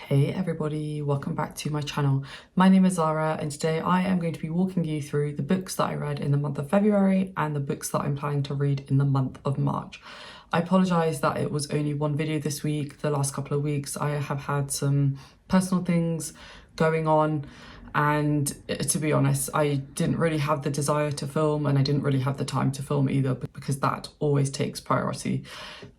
Hey everybody, welcome back to my channel. My name is Zara and today I am going to be walking you through the books that I read in the month of February and the books that I'm planning to read in the month of March. I apologise that it was only one video this week. The last couple of weeks I have had some personal things going on, and to be honest, I didn't really have the desire to film and I didn't really have the time to film either, because that always takes priority.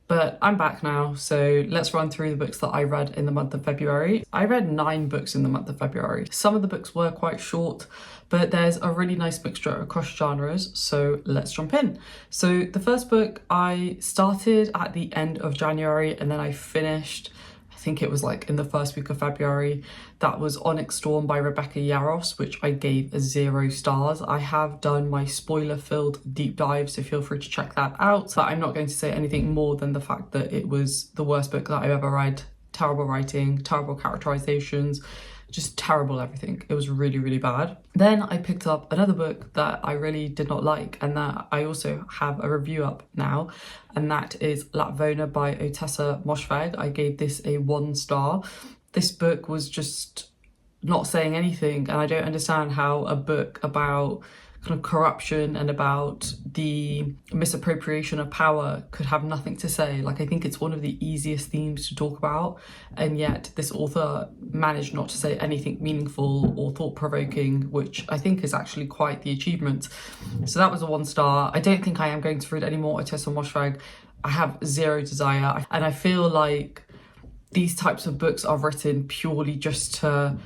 But I'm back now, so let's run through the books that I read in the month of February. I read 9 books in the month of February. Some of the books were quite short, but there's a really nice mixture across genres, so let's jump in. So the first book I started at the end of January and then I finished, I think it was like in the first week of February. That was Onyx Storm by Rebecca Yarros, which I gave 0 stars. I have done my spoiler-filled deep dive, so feel free to check that out. But I'm not going to say anything more than the fact that it was the worst book that I've ever read. Terrible writing, terrible characterizations, just terrible everything. It was really, really bad. Then I picked up another book that I really did not like, and that I also have a review up now, and that is Latvona by Otessa Moshfegh. I gave this a 1 star. This book was just not saying anything, and I don't understand how a book about kind of corruption and about the misappropriation of power could have nothing to say. Like, I think it's one of the easiest themes to talk about, and yet this author managed not to say anything meaningful or thought-provoking, which I think is actually quite the achievement. So that was a 1 star. I don't think I am going to read any more Otessa Moshfegh. I have 0 desire, and I feel like these types of books are written purely just to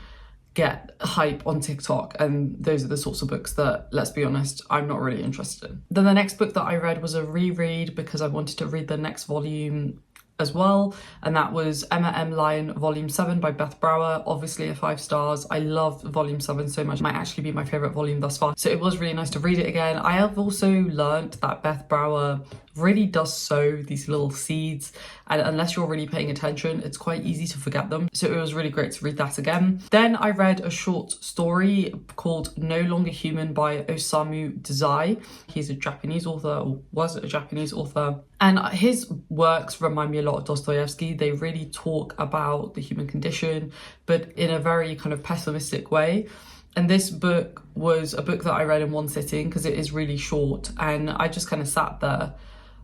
get hype on TikTok, and those are the sorts of books that, let's be honest, I'm not really interested in. Then the next book that I read was a reread because I wanted to read the next volume as well, and that was Emma M. Lyon Volume 7 by Beth Brower. Obviously a 5 stars. I loved Volume 7 so much. It might actually be my favourite volume thus far, so it was really nice to read it again. I have also learned that Beth Brower really does sow these little seeds, and unless you're really paying attention, it's quite easy to forget them. So it was really great to read that again. Then I read a short story called No Longer Human by Osamu Dazai. He's a Japanese author, or was a Japanese author, and his works remind me a lot of Dostoevsky. They really talk about the human condition, but in a very kind of pessimistic way. And this book was a book that I read in 1 sitting because it is really short, and I just kind of sat there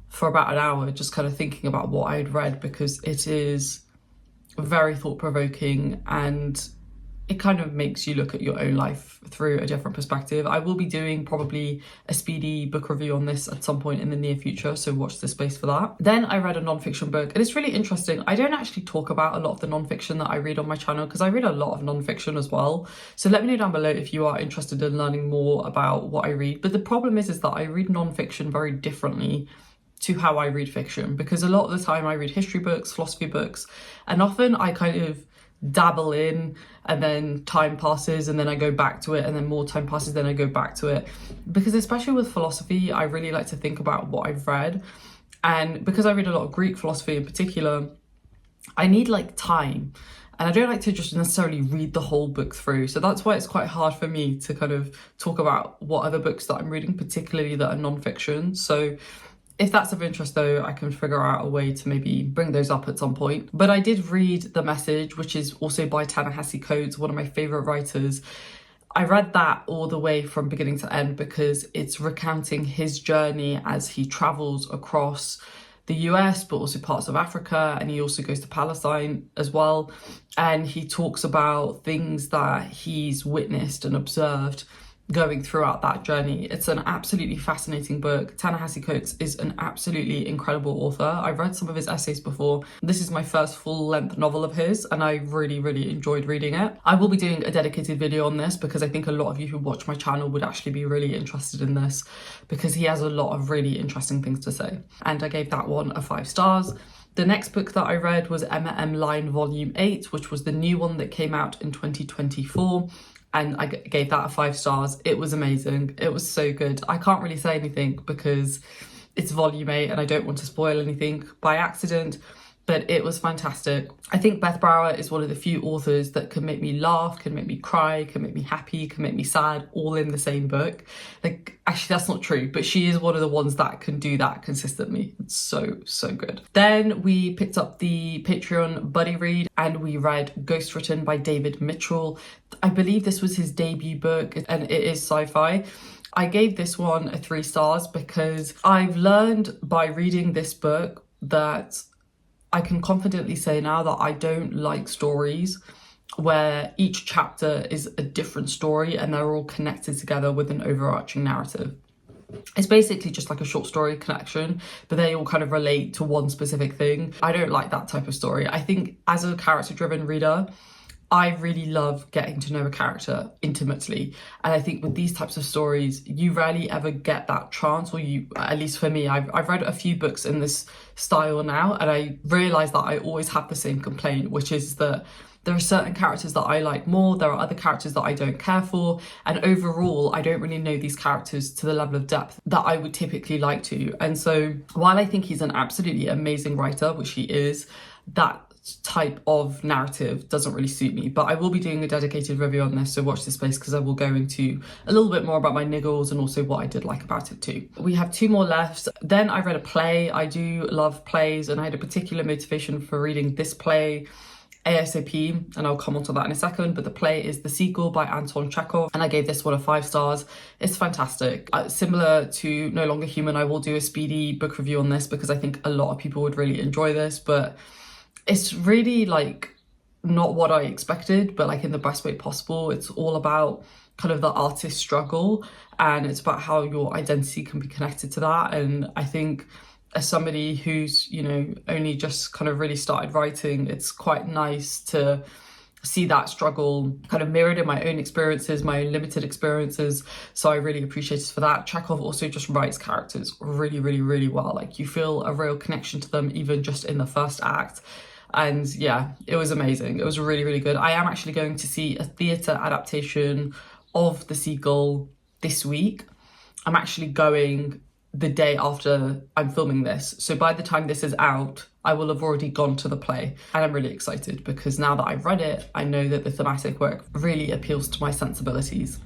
for about an hour just kind of thinking about what I had read, because it is very thought-provoking and it kind of makes you look at your own life through a different perspective. I will be doing probably a speedy book review on this at some point in the near future, so watch this space for that. Then I read a non-fiction book, and it's really interesting. I don't actually talk about a lot of the non-fiction that I read on my channel because I read a lot of non-fiction as well. So let me know down below if you are interested in learning more about what I read. But the problem is that I read non-fiction very differently to how I read fiction, because a lot of the time I read history books, philosophy books, and often I kind of dabble in, and then time passes and then I go back to it, and then more time passes, then I go back to it. Because especially with philosophy, I really like to think about what I've read, and because I read a lot of Greek philosophy in particular, I need like time, and I don't like to just necessarily read the whole book through. So that's why it's quite hard for me to kind of talk about what other books that I'm reading, particularly that are non-fiction. So if that's of interest though, I can figure out a way to maybe bring those up at some point. But I did read The Message, which is also by Ta-Nehisi Coates, one of my favourite writers. I read that all the way from beginning to end because it's recounting his journey as he travels across the US, but also parts of Africa, and he also goes to Palestine as well. And he talks about things that he's witnessed and observed going throughout that journey. It's an absolutely fascinating book. Ta-Nehisi Coates is an absolutely incredible author. I've read some of his essays before. This is my first full-length novel of his, and I really, really enjoyed reading it. I will be doing a dedicated video on this because I think a lot of you who watch my channel would actually be really interested in this, because he has a lot of really interesting things to say. And I gave that one a 5 stars. The next book that I read was Emma M. Lyon Volume 8, which was the new one that came out in 2024. And I gave that a 5 stars. It was amazing. It was so good. I can't really say anything because it's volume 8 and I don't want to spoil anything by accident. but it was fantastic. I think Beth Brower is one of the few authors that can make me laugh, can make me cry, can make me happy, can make me sad, all in the same book. Like, actually that's not true, but she is one of the ones that can do that consistently. It's so, so good. Then we picked up the Patreon buddy read and we read Ghost Written by David Mitchell. I believe this was his debut book and it is sci-fi. I gave this one a 3 stars because I've learned by reading this book that I can confidently say now that I don't like stories where each chapter is a different story and they're all connected together with an overarching narrative. It's basically just like a short story connection, but they all kind of relate to one specific thing. I don't like that type of story. I think as a character-driven reader, I really love getting to know a character intimately. And I think with these types of stories, you rarely ever get that chance, or you, at least for me, I've read a few books in this style now, and I realise that I always have the same complaint, which is that there are certain characters that I like more, there are other characters that I don't care for, and overall, I don't really know these characters to the level of depth that I would typically like to. And so while I think he's an absolutely amazing writer, which he is, that type of narrative doesn't really suit me. But I will be doing a dedicated review on this, so watch this space, because I will go into a little bit more about my niggles and also what I did like about it too. We have 2 more left. Then I read a play. I do love plays, and I had a particular motivation for reading this play ASAP, and I'll come on to that in a second. But the play is The Seagull by Anton Chekhov, and I gave this one a 5 stars. It's fantastic. Similar to No Longer Human, I will do a speedy book review on this because I think a lot of people would really enjoy this, but it's really like not what I expected, but like in the best way possible. It's all about kind of the artist's struggle, and it's about how your identity can be connected to that. And I think as somebody who's, you know, only just kind of really started writing, it's quite nice to see that struggle kind of mirrored in my own experiences, my own limited experiences. So I really appreciate it for that. Chekhov also just writes characters really, really, really well. Like, you feel a real connection to them even just in the first act. And yeah, it was amazing. It was really, really good. I am actually going to see a theatre adaptation of The Seagull this week. I'm actually going the day after I'm filming this. So by the time this is out, I will have already gone to the play. And I'm really excited because now that I've read it, I know that the thematic work really appeals to my sensibilities.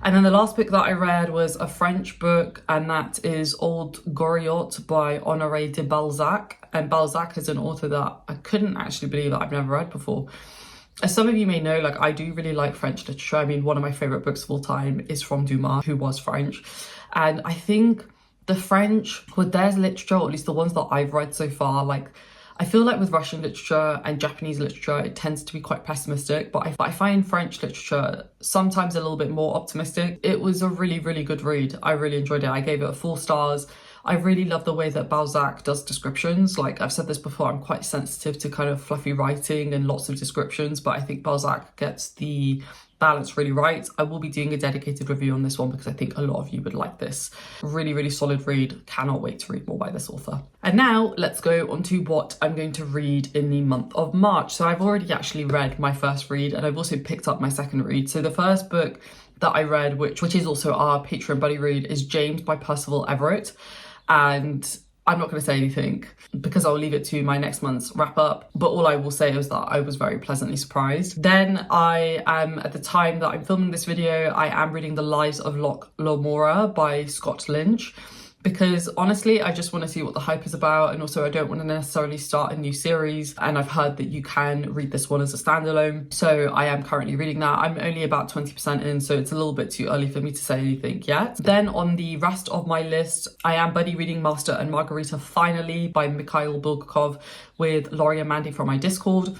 And then the last book that I read was a French book, and that is Old Goriot by Honoré de Balzac. And Balzac is an author that I couldn't actually believe that I've never read before. As some of you may know, like, I do really like French literature. I mean, one of my favourite books of all time is from Dumas, who was French. And I think the French, with their literature, or at least the ones that I've read so far, like, I feel like with Russian literature and Japanese literature, it tends to be quite pessimistic, but I find French literature sometimes a little bit more optimistic. It was a really, really good read. I really enjoyed it. I gave it 4 stars. I really love the way that Balzac does descriptions. Like, I've said this before, I'm quite sensitive to kind of fluffy writing and lots of descriptions, but I think Balzac gets the balance really right. I will be doing a dedicated review on this one because I think a lot of you would like this. Really, really solid read. Cannot wait to read more by this author. And now let's go on to what I'm going to read in the month of March. So I've already actually read my first read, and I've also picked up my second read. So the first book that I read, which is also our Patreon buddy read, is James by Percival Everett. And I'm not going to say anything because I'll leave it to my next month's wrap up. But all I will say is that I was very pleasantly surprised. Then I am, at the time that I'm filming this video, I am reading The Lives of Locke Lamora by Scott Lynch, because honestly, I just want to see what the hype is about. And also I don't want to necessarily start a new series. And I've heard that you can read this one as a standalone. So I am currently reading that. I'm only about 20% in, so it's a little bit too early for me to say anything yet. Then on the rest of my list, I am buddy reading Master and Margarita Finally by Mikhail Bulgakov with Laurie and Mandy from my Discord.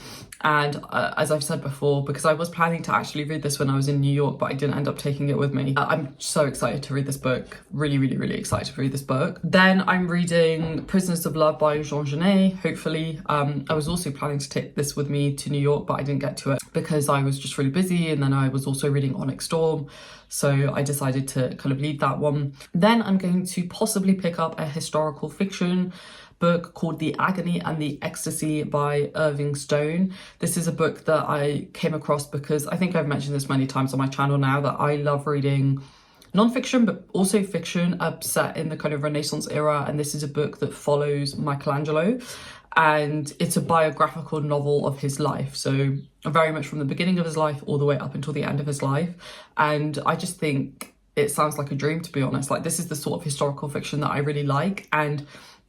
And as I've said before, because I was planning to actually read this when I was in New York, but I didn't end up taking it with me. I'm so excited to read this book. Really, really, really excited to read this book. Then I'm reading Prisoners of Love by Jean Genet, hopefully. I was also planning to take this with me to New York, but I didn't get to it because I was just really busy. And then I was also reading Onyx Storm. So I decided to kind of leave that one. Then I'm going to possibly pick up a historical fiction book called The Agony and the Ecstasy by Irving Stone. This is a book that I came across because I think I've mentioned this many times on my channel now, that I love reading non-fiction but also fiction, set in the kind of Renaissance era, and this is a book that follows Michelangelo, and it's a biographical novel of his life, so very much from the beginning of his life all the way up until the end of his life. And I just think it sounds like a dream, to be honest. Like, this is the sort of historical fiction that I really like, and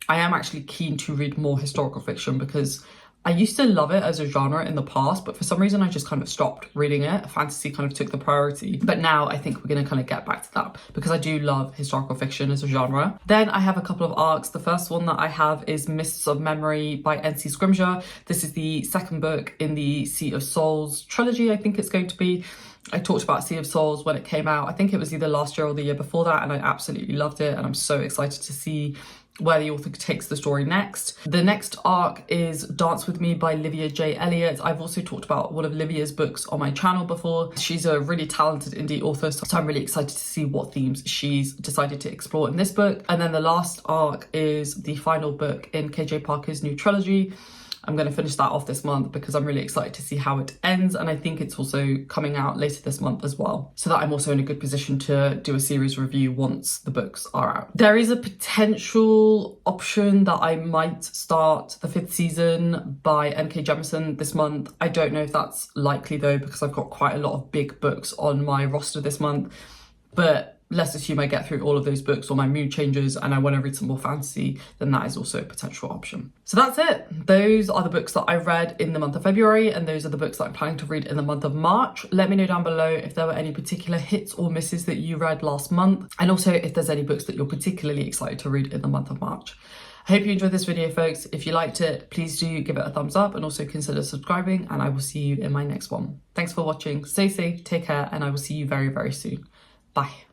I am actually keen to read more historical fiction because I used to love it as a genre in the past, but for some reason I just kind of stopped reading it. Fantasy kind of took the priority. But now I think we're going to kind of get back to that because I do love historical fiction as a genre. Then I have a couple of arcs. The first one that I have is Mists of Memory by N.C. Scrimgeour. This is the second book in the Sea of Souls trilogy, I think it's going to be. I talked about Sea of Souls when it came out. I think it was either last year or the year before that, and I absolutely loved it, and I'm so excited to see where the author takes the story next. The next arc is Dance With Me by Livia J. Elliott. I've also talked about one of Livia's books on my channel before. She's a really talented indie author, so I'm really excited to see what themes she's decided to explore in this book. And then the last arc is the final book in KJ Parker's new trilogy. I'm going to finish that off this month because I'm really excited to see how it ends, and I think it's also coming out later this month as well, so that I'm also in a good position to do a series review once the books are out. There is a potential option that I might start the 5th season by N.K. Jemisin this month. I don't know if that's likely though, because I've got quite a lot of big books on my roster this month, but let's assume I get through all of those books or my mood changes and I want to read some more fantasy, then that is also a potential option. So that's it. Those are the books that I read in the month of February, and those are the books that I'm planning to read in the month of March. Let me know down below if there were any particular hits or misses that you read last month, and also if there's any books that you're particularly excited to read in the month of March. I hope you enjoyed this video, folks. If you liked it, please do give it a thumbs up and also consider subscribing, and I will see you in my next one. Thanks for watching. Stay safe, take care, and I will see you very, very soon. Bye.